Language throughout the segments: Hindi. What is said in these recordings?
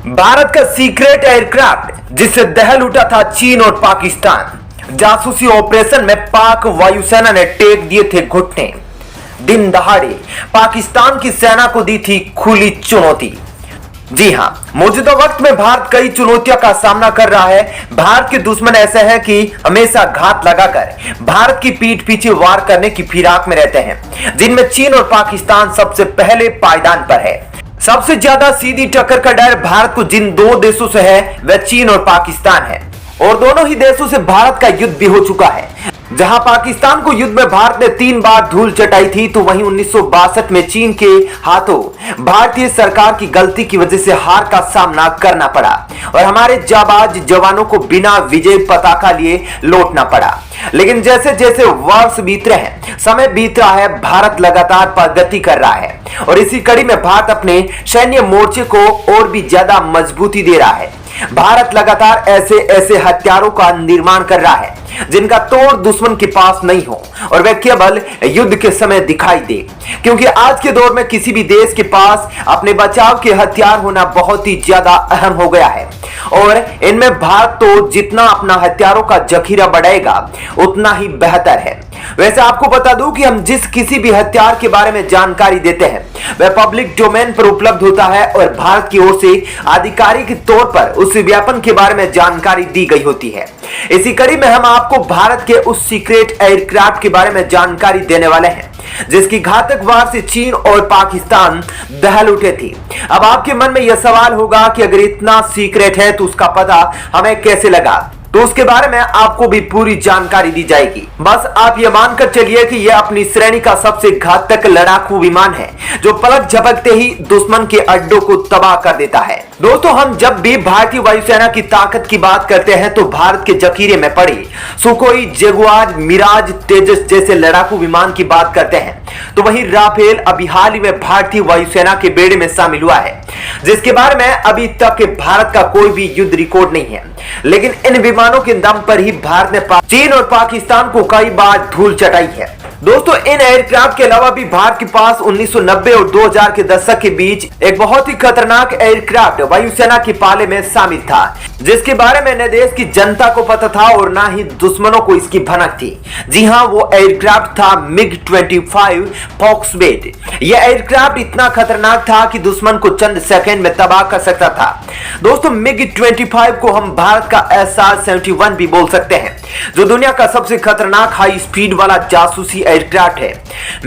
भारत का सीक्रेट एयरक्राफ्ट जिससे दहल उठा था चीन और पाकिस्तान। जासूसी ऑपरेशन में पाक वायुसेना ने टेक दिए थे घुटने। दिन दहाड़े पाकिस्तान की सेना को दी थी खुली चुनौती। जी हां, मौजूदा वक्त में भारत कई चुनौतियों का सामना कर रहा है। भारत के दुश्मन ऐसे हैं कि हमेशा घात लगाकर भारत की पीठ पीछे वार करने की फिराक में रहते हैं, जिनमें चीन और पाकिस्तान सबसे पहले पायदान पर है। सबसे ज्यादा सीधी टक्कर का डर भारत को जिन दो देशों से है वह चीन और पाकिस्तान है, और दोनों ही देशों से भारत का युद्ध भी हो चुका है। जहां पाकिस्तान को युद्ध में भारत ने 3 बार धूल चटाई थी, तो वहीं 1962 में चीन के हाथों भारतीय सरकार की गलती की वजह से हार का सामना करना पड़ा और हमारे जाबाज जवानों को बिना विजय पताका लिए लौटना पड़ा। लेकिन जैसे जैसे वर्ष बीत रहे हैं, समय बीत रहा है, भारत लगातार प्रगति कर रहा है और इसी कड़ी में भारत अपने सैन्य मोर्चे को और भी ज्यादा मजबूती दे रहा है। भारत लगातार ऐसे ऐसे हथियारों का निर्माण कर रहा है जिनका तोड़ दुश्मन के पास नहीं हो और वह केवल युद्ध के समय दिखाई दे, क्योंकि आज के दौर में किसी भी देश के पास अपने बचाव के हथियार होना बहुत ही ज्यादा अहम हो गया है और इनमें भारत तो जितना अपना हथियारों का जखीरा बढ़ाएगा उतना ही बेहतर है। वैसे आपको बता दूं कि हम जिस किसी भी हथियार के बारे में जानकारी देते हैं वह पब्लिक डोमेन पर उपलब्ध होता है और भारत की ओर से आधिकारिक तौर पर उस विज्ञापन के बारे में जानकारी दी गई होती है। इसी कड़ी में हम आपको भारत के उस सीक्रेट एयरक्राफ्ट के बारे में जानकारी देने वाले हैं जिसकी घातक वार से चीन और पाकिस्तान दहल उठे थी। अब आपके मन में यह सवाल होगा कि अगर इतना सीक्रेट है तो उसका पता हमें कैसे लगा, तो उसके बारे में आपको भी पूरी जानकारी दी जाएगी। बस आप ये मानकर चलिए कि यह अपनी श्रेणी का सबसे घातक लड़ाकू विमान है जो पलक झपकते ही दुश्मन के अड्डों को तबाह कर देता है। दोस्तों, हम जब भी भारतीय वायुसेना की ताकत की बात करते हैं तो भारत के जखीरे में पड़े सुखोई, जगुआर, मिराज, तेजस जैसे लड़ाकू विमान की बात करते हैं, तो वहीं राफेल अभी हाल ही में भारतीय वायुसेना के बेड़े में शामिल हुआ है, जिसके बारे में अभी तक भारत का कोई भी युद्ध रिकॉर्ड नहीं है। लेकिन इन विमानों के दम पर ही भारत ने चीन और पाकिस्तान को कई बार धूल चटाई है। दोस्तों, इन एयरक्राफ्ट के अलावा भी भारत के पास 1990 और 2000 के दशक के बीच एक बहुत ही खतरनाक एयरक्राफ्ट वायुसेना के पाले में शामिल था, जिसके बारे में न देश की जनता को पता था और ना ही दुश्मनों को इसकी भनक थी। जी हां, वो एयरक्राफ्ट था MiG-25 फॉक्सबेट। यह एयरक्राफ्ट इतना खतरनाक था कि दुश्मन को चंद सेकंड में तबाह कर सकता था। दोस्तों, MiG-25 को हम भारत का SR-71 भी बोल सकते हैं, जो दुनिया का सबसे खतरनाक हाई स्पीड वाला जासूसी एयरक्राफ्ट है।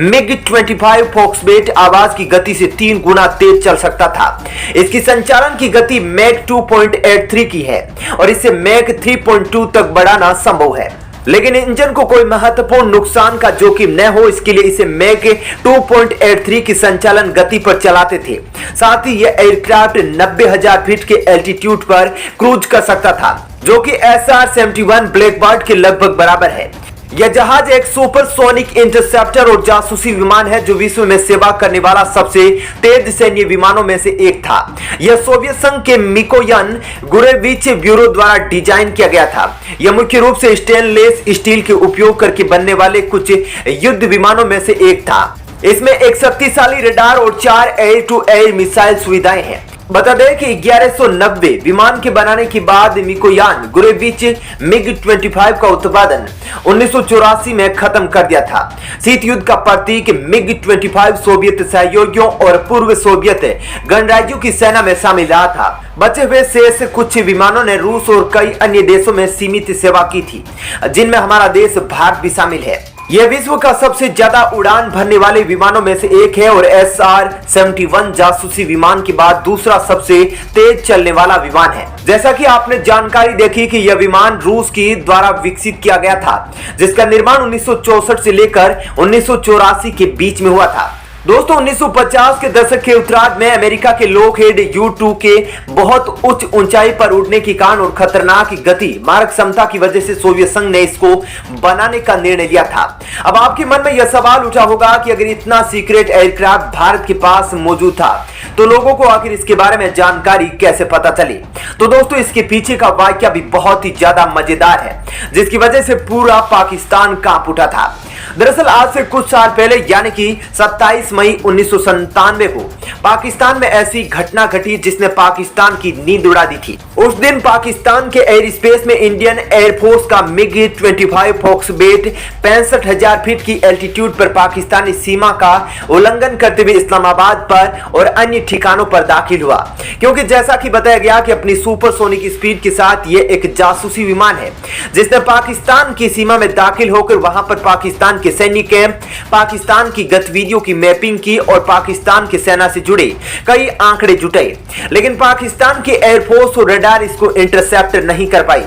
MiG-25 फॉक्सबेट आवाज की गति से 3 गुना तेज चल सकता था। इसकी संचालन की गति मैक 2.83 की है और इसे मैक 3.2 तक बढ़ाना संभव है, लेकिन इंजन को कोई महत्वपूर्ण नुकसान का जोखिम न हो इसके लिए इसे मैक 2.83 की संचालन गति पर चलाते थे। साथ ही यह एयरक्राफ्ट 90,000 फीट के एल्टीट्यूड पर क्रूज कर सकता था, जो कि SR-71 ब्लैकबर्ड के लगभग बराबर है। यह जहाज एक सुपरसोनिक इंटरसेप्टर और जासूसी विमान है जो विश्व में सेवा करने वाला सबसे तेज सैन्य विमानों में से एक था। यह सोवियत संघ के मिकोयन गुरेविच ब्यूरो द्वारा डिजाइन किया गया था। यह मुख्य रूप से स्टेनलेस स्टील के उपयोग करके बनने वाले कुछ युद्ध विमानों में से एक था। इसमें एक शक्तिशाली रडार और 4 एयर टू एयर मिसाइल सुविधाएं हैं। बता दें कि 1190 विमान के बनाने के बाद मिकोयान गुरेविच MiG-25 का उत्पादन 1984 में खत्म कर दिया था। शीत युद्ध का प्रतीक MiG-25 सोवियत सहयोगियों और पूर्व सोवियत गणराज्यों की सेना में शामिल रहा था। बचे हुए शेष कुछ विमानों ने रूस और कई अन्य देशों में सीमित सेवा की थी, जिनमें हमारा देश भारत भी शामिल है। यह विश्व का सबसे ज्यादा उड़ान भरने वाले विमानों में से एक है और SR-71 जासूसी विमान के बाद दूसरा सबसे तेज चलने वाला विमान है। जैसा कि आपने जानकारी देखी कि यह विमान रूस की द्वारा विकसित किया गया था, जिसका निर्माण 1964 से लेकर 1984 के बीच में हुआ था। दोस्तों, 1950 के दशक के उत्तरार्ध में अमेरिका के लॉकहीड U-2 के बहुत उच्च ऊंचाई पर उड़ने के कारण और खतरनाक गति, मारक क्षमता की वजह से सोवियत संघ ने इसको बनाने का निर्णय लिया था। अब आपके मन में यह सवाल उठा होगा कि अगर इतना सीक्रेट एयरक्राफ्ट भारत के पास मौजूद था तो लोगों को आखिर इसके बारे में जानकारी कैसे पता चली। तो दोस्तों, इसके पीछे का वाकया भी बहुत ही ज्यादा मजेदार है, जिसकी वजह से पूरा पाकिस्तान कांप उठा था। दरअसल आज से कुछ साल पहले यानी कि 27 मई 1997 को पाकिस्तान में ऐसी घटना घटी जिसने पाकिस्तान की नींद उड़ा दी थी। उस दिन पाकिस्तान के एयर स्पेस में इंडियन एयरफोर्स का MiG-25 फॉक्सबेट 65,000 फीट की एल्टीट्यूड पर पाकिस्तानी सीमा का उल्लंघन करते हुए इस्लामाबाद पर और अन्य ठिकानों पर दाखिल हुआ, क्योंकि जैसा कि बताया गया कि अपनी सुपरसोनिक स्पीड के साथ यह एक जासूसी विमान है जिसने पाकिस्तान की सीमा में दाखिल होकर वहां पर पाकिस्तान के सैनिक कैंप, पाकिस्तान की गतिविधियों की मैपिंग की और पाकिस्तान की सेना से जुड़े कई आंकड़े जुटाए। लेकिन पाकिस्तान की एयरफोर्स और रडार इसको इंटरसेप्ट नहीं कर पाई,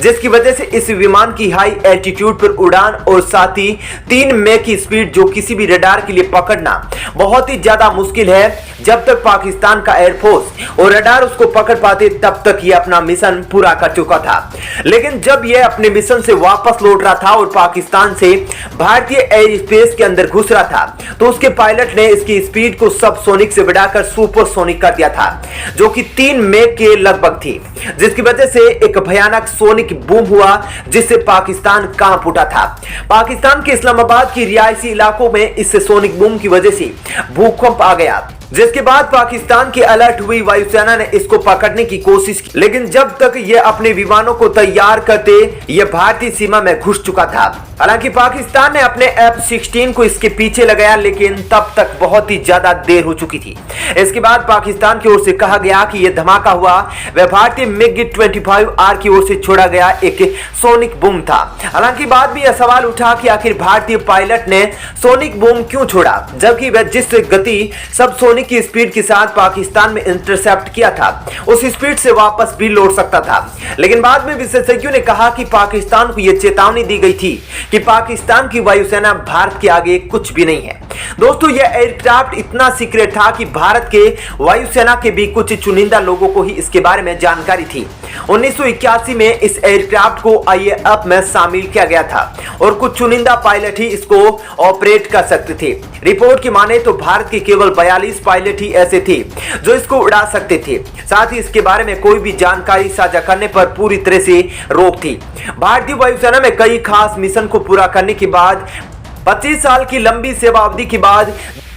जिसकी वजह से इस विमान की हाई एल्टीट्यूड पर उड़ान और साथ ही 3 मैक की स्पीड जो किसी भी रडार के लिए पकड़ना बहुत ही ज्यादा मुश्किल है। जब तक पाकिस्तान का एयरफोर्स और रडार उसको पकड़ पाते तब तक यह अपना मिशन पूरा कर चुका था। लेकिन जब यह अपने मिशन से वापस लौट रहा था और पाकिस्तान से भारतीय एयर स्पेस के अंदर घुस रहा था तो उसके पायलट ने इसकी स्पीड को सबसोनिक से बढ़ाकर सुपरसोनिक कर दिया था, जो कि 3 मैक के लगभग थी, जिसकी वजह से एक भयानक सोनिक बूम हुआ जिससे पाकिस्तान कांप उठा था। पाकिस्तान के इस्लामाबाद की रिहायशी इलाकों में इस सोनिक बूम की वजह से भूकंप आ गया, जिसके बाद पाकिस्तान की अलर्ट हुई वायुसेना ने इसको पकड़ने की कोशिश की, लेकिन जब तक ये अपने विमानों को तैयार करते ये भारतीय सीमा में घुस चुका था। हालांकि पाकिस्तान ने अपने F-16 को इसके पीछे लगाया, लेकिन तब तक बहुत ही ज्यादा देर हो चुकी थी। इसके बाद पाकिस्तान की ओर से कहा गया कि यह धमाका हुआ वह भारतीय MiG-25R की ओर से छोड़ा गया एक सोनिक बूम था। हालांकि बाद में यह सवाल उठा कि आखिर भारतीय पायलट ने सोनिक बूम क्यों छोड़ा, जबकि वह जिस गति सब सोनिक की स्पीड के साथ पाकिस्तान में इंटरसेप्ट किया था उस स्पीड से वापस भी लौट सकता था। लेकिन बाद में विशेषज्ञों ने कहा कि पाकिस्तान को यह चेतावनी दी गई थी कि पाकिस्तान की वायुसेना भारत के आगे कुछ भी नहीं है। दोस्तों, यह एयरक्राफ्ट इतना सीक्रेट था कि भारत के वायुसेना के भी कुछ चुनिंदा लोगों को ही इसके बारे में जानकारी थी। 1981 में इस एयरक्राफ्ट को IAF में शामिल किया गया था और कुछ चुनिंदा पायलट ही इसको ऑपरेट कर सकते थे। रिपोर्ट की माने तो भारत के केवल 42 पायलट ही ऐसे थे जो इसको उड़ा सकते थे। साथ ही इसके बारे में कोई भी जानकारी साझा करने पर पूरी तरह से रोक थी। भारतीय वायुसेना में कई खास मिशन को पूरा करने के बाद 25 साल की लंबी सेवा अवधि के बाद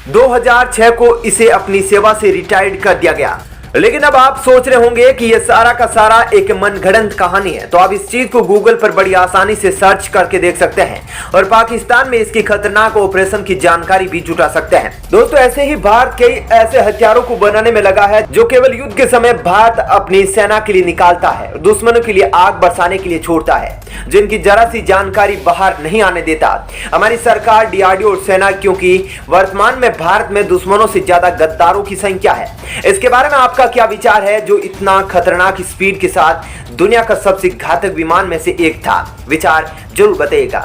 2006 को इसे अपनी सेवा से रिटायर्ड कर दिया गया। लेकिन अब आप सोच रहे होंगे कि यह सारा का सारा एक मनगढ़ंत कहानी है, तो आप इस चीज को गूगल पर बड़ी आसानी से सर्च करके देख सकते हैं और पाकिस्तान में इसकी खतरनाक ऑपरेशन की जानकारी भी जुटा सकते हैं। दोस्तों, ऐसे ही भारत कई ऐसे हथियारों को बनाने में लगा है जो केवल युद्ध के समय भारत अपनी सेना के लिए निकालता है, दुश्मनों के लिए आग बरसाने के लिए छोड़ता है, जिनकी जरा सी जानकारी बाहर नहीं आने देता हमारी सरकार, DRDO और सेना, क्योंकि वर्तमान में भारत में दुश्मनों से ज्यादा गद्दारों की संख्या है। इसके बारे में आपका क्या विचार है जो इतना खतरनाक स्पीड के साथ दुनिया का सबसे घातक विमान में से एक था? विचार जरूर बताइएगा।